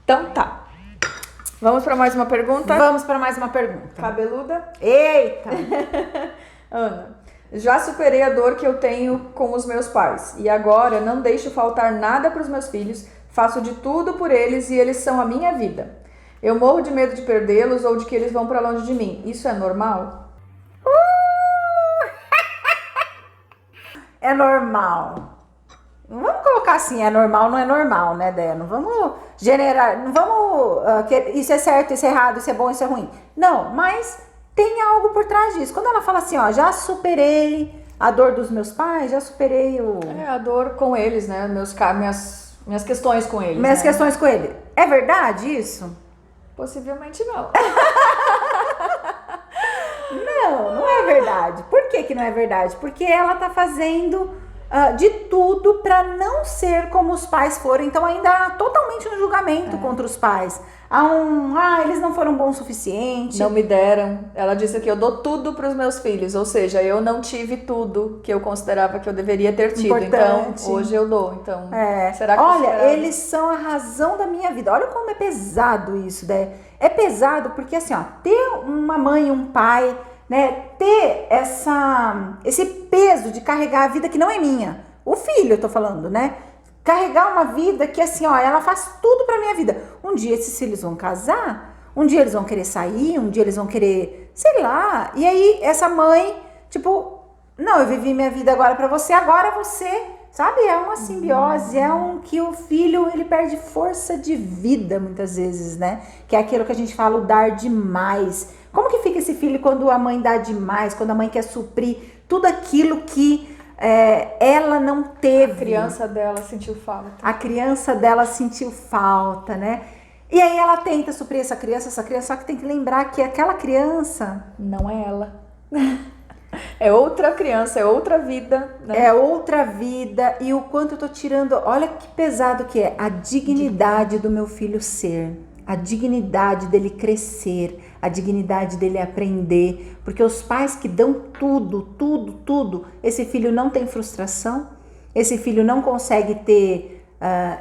Então tá. Vamos para mais uma pergunta? Vamos para mais uma pergunta. Cabeluda? Eita! Ana, já superei a dor que eu tenho com os meus pais e agora não deixo faltar nada para os meus filhos, faço de tudo por eles e eles são a minha vida. Eu morro de medo de perdê-los ou de que eles vão para longe de mim. Isso é normal? É normal. Não vamos colocar assim, é normal, não é normal, né, Déia? Não vamos generar, não vamos, isso é certo, isso é errado, isso é bom, isso é ruim. Não, mas tem algo por trás disso. Quando ela fala assim, ó, já superei a dor dos meus pais, já superei a dor com eles, né? Minhas questões com eles. Minhas questões com ele. É verdade isso? Possivelmente não. Não é verdade. Por que não é verdade? Porque ela tá fazendo de tudo para não ser como os pais foram. Então ainda há totalmente no julgamento contra os pais. Eles não foram bons o suficiente. Não me deram. Ela disse que eu dou tudo para os meus filhos, ou seja, eu não tive tudo que eu considerava que eu deveria ter tido. Importante. Então, hoje eu dou. Então, será que olha, eles são a razão da minha vida. Olha como é pesado isso, né? É pesado porque assim, ó, ter uma mãe e um pai, né, ter esse peso de carregar a vida que não é minha. O filho, eu tô falando, né? Carregar uma vida que assim, ó, ela faz tudo pra minha vida. Um dia esses filhos vão casar, um dia eles vão querer sair, um dia eles vão querer, sei lá. E aí essa mãe, tipo, não, eu vivi minha vida agora pra você, agora você, sabe? É uma simbiose, que o filho, ele perde força de vida muitas vezes, né? Que é aquilo que a gente fala, o dar demais. Como que fica esse filho quando a mãe dá demais, quando a mãe quer suprir tudo aquilo que ela não teve? A criança dela sentiu falta. A criança dela sentiu falta, né? E aí ela tenta suprir essa criança, só que tem que lembrar que aquela criança... Não é ela. É outra criança, é outra vida, né? É outra vida e o quanto eu tô tirando... Olha que pesado que é a dignidade do meu filho ser. A dignidade dele crescer, a dignidade dele aprender, porque os pais que dão tudo, esse filho não tem frustração, esse filho não consegue ter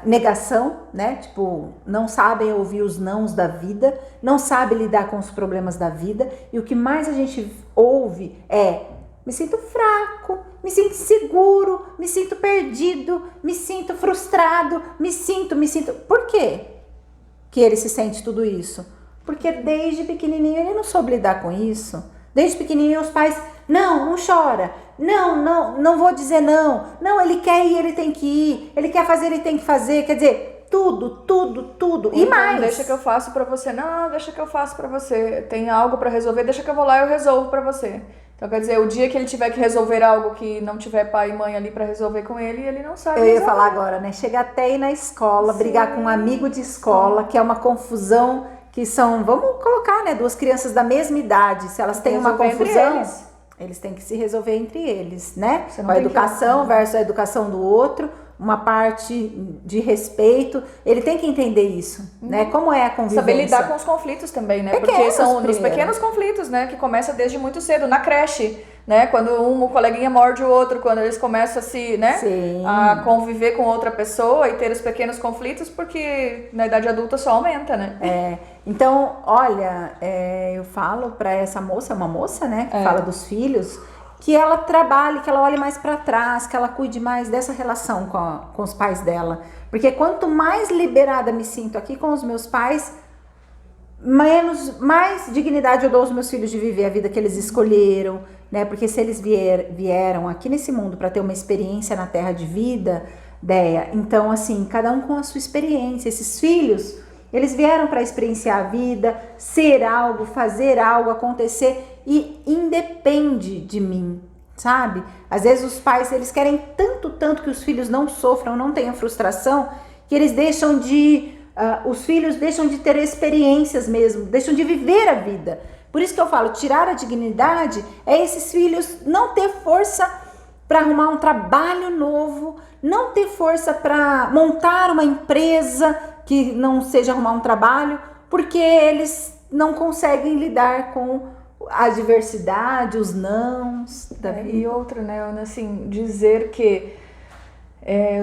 negação, né? Tipo, não sabem ouvir os nãos da vida, não sabe lidar com os problemas da vida, e o que mais a gente ouve é: me sinto fraco, me sinto inseguro, me sinto perdido, me sinto frustrado, me sinto. Por quê que ele se sente tudo isso? Porque desde pequenininho ele não soube lidar com isso. Desde pequenininho os pais, não chora, não vou dizer não, ele quer ir, ele tem que ir, ele quer fazer, ele tem que fazer, quer dizer, tudo, e então, mais. Deixa que eu faço pra você, não, deixa que eu faço pra você, tem algo pra resolver, deixa que eu vou lá e eu resolvo pra você. Então, quer dizer, o dia que ele tiver que resolver algo que não tiver pai e mãe ali pra resolver com ele, ele não sabe resolver. Eu ia falar agora, né? Chega até ir na escola, sim, brigar com um amigo de escola, que é uma confusão, que são, vamos colocar, né, duas crianças da mesma idade, se elas têm uma confusão, eles têm que se resolver entre eles, né? A educação versus a educação do outro, uma parte de respeito, ele tem que entender isso, né? Como é a convivência. Saber lidar com os conflitos também, né? Porque são nos pequenos conflitos, né? Que começa desde muito cedo, na creche, né? Quando um coleguinha morde o outro, quando eles começam a conviver com outra pessoa e ter os pequenos conflitos, porque na idade adulta só aumenta, né? Então, olha, eu falo pra essa moça, uma moça, né? Que fala dos filhos, que ela trabalhe, que ela olhe mais para trás, que ela cuide mais dessa relação com os pais dela. Porque quanto mais liberada me sinto aqui com os meus pais, mais dignidade eu dou aos meus filhos de viver a vida que eles escolheram, né? Porque se eles vieram aqui nesse mundo para ter uma experiência na terra de vida, Déia, então assim, cada um com a sua experiência. Esses filhos, eles vieram para experienciar a vida, ser algo, fazer algo, acontecer, e independe de mim, sabe? Às vezes os pais, eles querem tanto que os filhos não sofram, não tenham frustração, que eles deixam os filhos deixam de ter experiências mesmo, deixam de viver a vida. Por isso que eu falo, tirar a dignidade é esses filhos não ter força para arrumar um trabalho novo, não ter força para montar uma empresa que não seja arrumar um trabalho, porque eles não conseguem lidar com a diversidade, os nãos da vida. E outra, né, assim, dizer que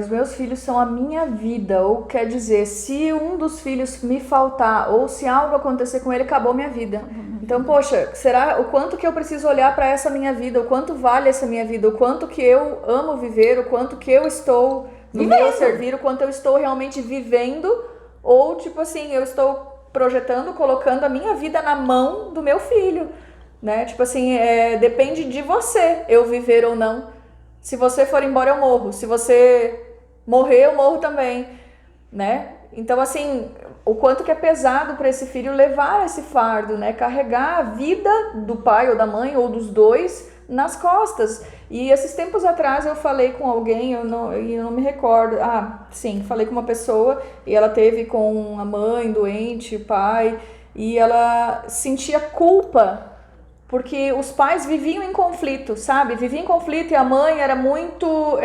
Os meus filhos são a minha vida, ou quer dizer, se um dos filhos me faltar, ou se algo acontecer com ele, acabou minha vida. Então, poxa, será o quanto que eu preciso olhar para essa minha vida, o quanto vale essa minha vida, o quanto que eu amo viver, o quanto que eu estou no meu servir, o quanto eu estou realmente vivendo, ou tipo assim, eu estou projetando, colocando a minha vida na mão do meu filho, né? Tipo assim, depende de você eu viver ou não. Se você for embora, eu morro. Se você morrer, eu morro também, né? Então, assim, o quanto que é pesado para esse filho levar esse fardo, né? Carregar a vida do pai ou da mãe, ou dos dois, nas costas. E esses tempos atrás eu falei com alguém, eu não me recordo. Sim, falei com uma pessoa e ela teve com a mãe doente, o pai, e ela sentia culpa porque os pais viviam em conflito, sabe? Viviam em conflito e a mãe era muito...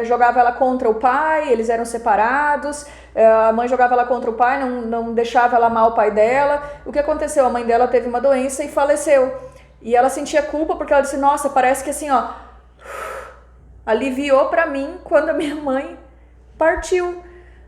jogava ela contra o pai, eles eram separados, a mãe jogava ela contra o pai, não deixava ela amar o pai dela. O que aconteceu? A mãe dela teve uma doença e faleceu. E ela sentia culpa porque ela disse, nossa, parece que assim, ó... aliviou pra mim quando a minha mãe partiu,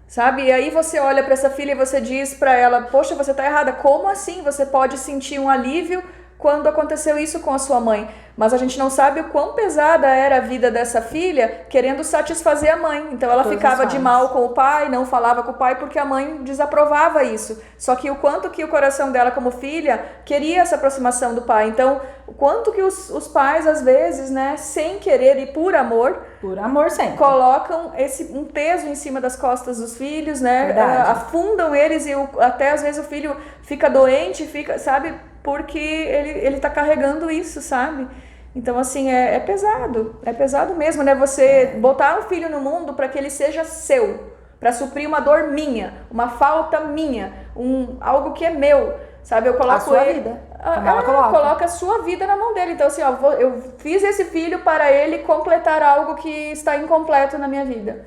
sabe? E aí você olha pra essa filha e você diz pra ela, poxa, você tá errada. Como assim você pode sentir um alívio quando aconteceu isso com a sua mãe? Mas a gente não sabe o quão pesada era a vida dessa filha querendo satisfazer a mãe. Então ela ficava de mal com o pai, não falava com o pai porque a mãe desaprovava isso. Só que o quanto que o coração dela como filha queria essa aproximação do pai. Então o quanto que os pais às vezes, né, sem querer e por amor sempre colocam um peso em cima das costas dos filhos, né? Afundam eles e até às vezes o filho fica doente, fica, sabe? Porque ele tá carregando isso, sabe? Então, assim, é pesado mesmo, né? Você botar um filho no mundo para que ele seja seu, para suprir uma dor minha, uma falta minha, algo que é meu, sabe? Eu coloco a sua vida. Ela coloca a sua vida na mão dele. Então, assim, ó, eu fiz esse filho para ele completar algo que está incompleto na minha vida.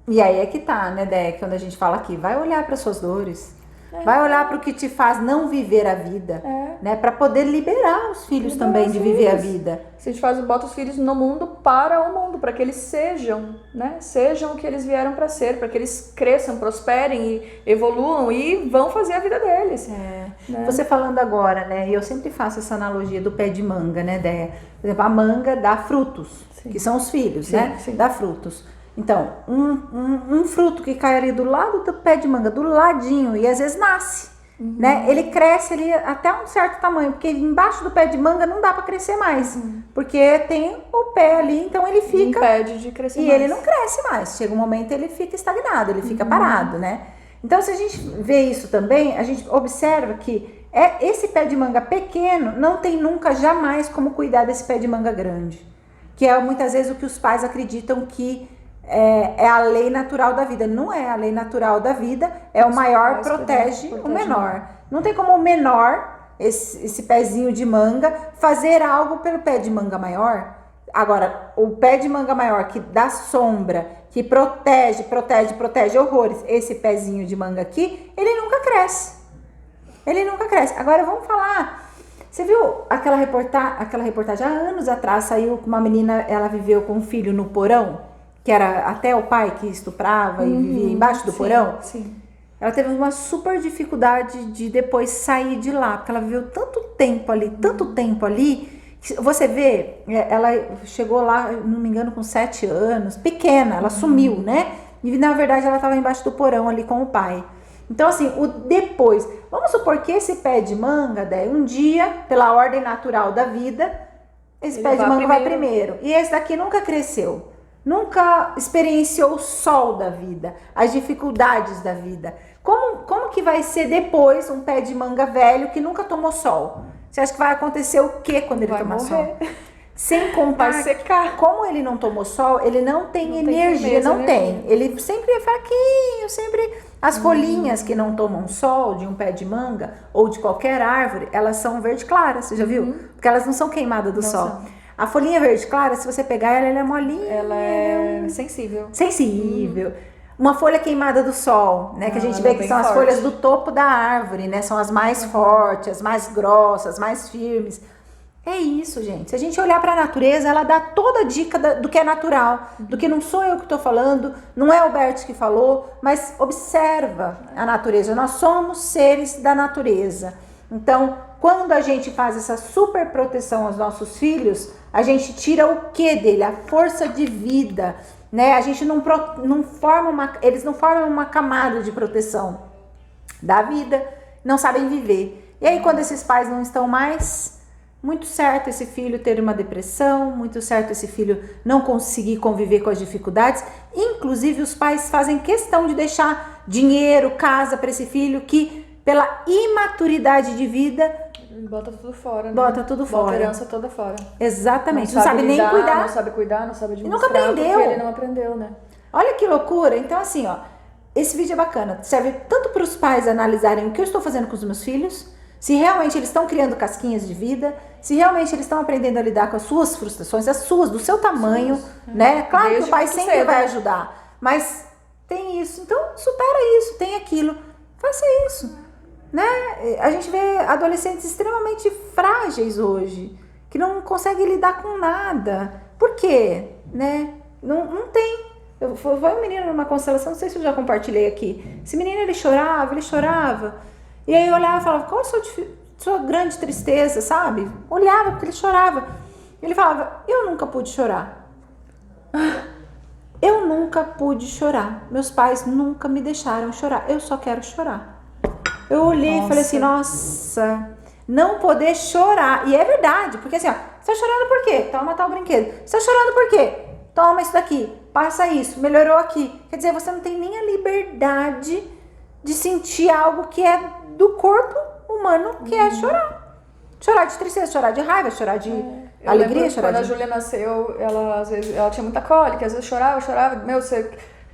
E aí é que tá, né, Dé? Quando a gente fala aqui, vai olhar para suas dores. Vai olhar para o que te faz não viver a vida, né? Para poder liberar os filhos também de viver a vida. Se a gente bota os filhos no mundo para o mundo, para que eles sejam, né? Sejam o que eles vieram para ser, para que eles cresçam, prosperem e evoluam e vão fazer a vida deles. Né? Você falando agora, né? E eu sempre faço essa analogia do pé de manga, né, Déia? Por exemplo, a manga dá frutos, que são os filhos, né? Dá frutos. Então, um fruto que cai ali do lado do pé de manga, do ladinho, e às vezes nasce, né? Ele cresce ali até um certo tamanho, porque embaixo do pé de manga não dá para crescer mais, porque tem o pé ali, então ele fica... impede de crescer mais. E ele não cresce mais, chega um momento ele fica estagnado, ele fica parado, né? Então, se a gente vê isso também, a gente observa que esse pé de manga pequeno não tem nunca, jamais como cuidar desse pé de manga grande, que é muitas vezes o que os pais acreditam que é a lei natural da vida. Não é a lei natural da vida, é o maior protege o menor. Não tem como o menor, esse pezinho de manga, fazer algo pelo pé de manga maior. Agora, o pé de manga maior que dá sombra, que protege horrores, esse pezinho de manga aqui, ele nunca cresce. Agora vamos falar, você viu aquela reportagem há anos atrás, saiu com uma menina, ela viveu com um filho no porão, que era até o pai que estuprava e vivia embaixo do porão. Sim. Ela teve uma super dificuldade de depois sair de lá, porque ela viveu tanto tempo ali, que você vê, ela chegou lá, não me engano, com 7 anos, pequena, ela sumiu, né? E na verdade ela estava embaixo do porão ali com o pai. Então assim, o depois, vamos supor que esse pé de manga, um dia, pela ordem natural da vida, esse pé de manga vai primeiro. E esse daqui nunca cresceu. Nunca experienciou o sol da vida, as dificuldades da vida. Como que vai ser depois um pé de manga velho que nunca tomou sol? Você acha que vai acontecer o que quando ele tomar sol? Sem contar, vai secar. Como ele não tomou sol, ele não tem energia, não tem. Ele sempre é fraquinho, sempre... As folhinhas que não tomam sol de um pé de manga ou de qualquer árvore, elas são verde claras, você já viu? Porque elas não são queimadas do sol. A folhinha verde clara, se você pegar ela é molinha. Ela é sensível. Uma folha queimada do sol, né? Que a gente vê que são as folhas do topo da árvore, né? São as mais fortes, as mais grossas, as mais firmes. É isso, gente. Se a gente olhar para a natureza, ela dá toda a dica do que é natural, do que não sou eu que estou falando, não é o Bert que falou, mas observa a natureza. Nós somos seres da natureza. Então, quando a gente faz essa super proteção aos nossos filhos, a gente tira o que dele? A força de vida, né? A gente não forma eles não formam uma camada de proteção da vida, não sabem viver. E aí, quando esses pais não estão mais, muito certo esse filho ter uma depressão, muito certo esse filho não conseguir conviver com as dificuldades. Inclusive, os pais fazem questão de deixar dinheiro, casa para esse filho que, pela imaturidade de vida, bota tudo fora, né? Bota tudo fora. Bota a herança toda fora. Exatamente. Não sabe nem cuidar. Não sabe cuidar, não sabe administrar. Nunca aprendeu. Porque ele não aprendeu, né? Olha que loucura. Então, assim, ó, esse vídeo é bacana. Serve tanto para os pais analisarem o que eu estou fazendo com os meus filhos, se realmente eles estão criando casquinhas de vida, se realmente eles estão aprendendo a lidar com as suas frustrações, as suas, do seu tamanho, né? Claro que o pai sempre vai ajudar, mas tem isso. Então, supera isso, tem aquilo. Faça isso, né? A gente vê adolescentes extremamente frágeis hoje, que não conseguem lidar com nada. Por quê? Né? Não tem. Foi um menino numa constelação, não sei se eu já compartilhei aqui. Esse menino, ele chorava. E aí eu olhava e falava, qual a sua grande tristeza, sabe? Olhava porque ele chorava. Ele falava, eu nunca pude chorar. Eu nunca pude chorar. Meus pais nunca me deixaram chorar. Eu só quero chorar. Eu olhei e falei assim, nossa, não poder chorar. E é verdade, porque assim, ó, você tá chorando por quê? Toma tal brinquedo. Você tá chorando por quê? Toma isso daqui, passa isso, melhorou aqui. Quer dizer, você não tem nem a liberdade de sentir algo que é do corpo humano, que é chorar. Chorar de tristeza, chorar de raiva, chorar de alegria, chorar quando a Júlia nasceu, às vezes, ela tinha muita cólica, às vezes chorava. Meu,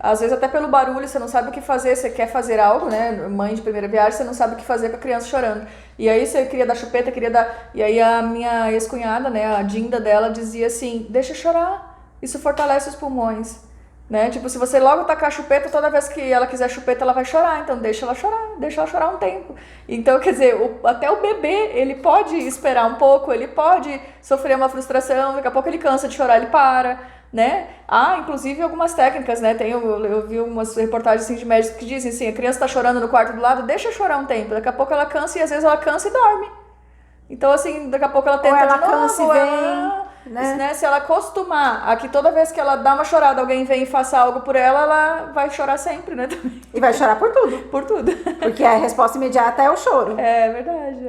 às vezes até pelo barulho, você não sabe o que fazer, você quer fazer algo, né? Mãe de primeira viagem, você não sabe o que fazer com a criança chorando. E aí você queria dar chupeta, E aí a minha ex-cunhada, né, a Dinda dela, dizia assim, deixa chorar, isso fortalece os pulmões. Né? Tipo, se você logo tacar a chupeta, toda vez que ela quiser chupeta, ela vai chorar. Então deixa ela chorar um tempo. Então, quer dizer, até o bebê, ele pode esperar um pouco, ele pode sofrer uma frustração, daqui a pouco ele cansa de chorar, ele para, né? Inclusive algumas técnicas, né? Eu vi umas reportagens assim, de médicos que dizem assim, a criança tá chorando no quarto do lado, deixa chorar um tempo, daqui a pouco ela cansa e às vezes ela cansa e dorme. Então, assim, daqui a pouco ela tenta ou ela de novo, cansa e vem... Né? Se ela acostumar a que toda vez que ela dá uma chorada, alguém vem e faça algo por ela, ela vai chorar sempre, né? E vai chorar por tudo. Por tudo. Porque a resposta imediata é o choro. É verdade,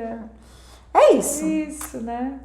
É isso. É isso, né?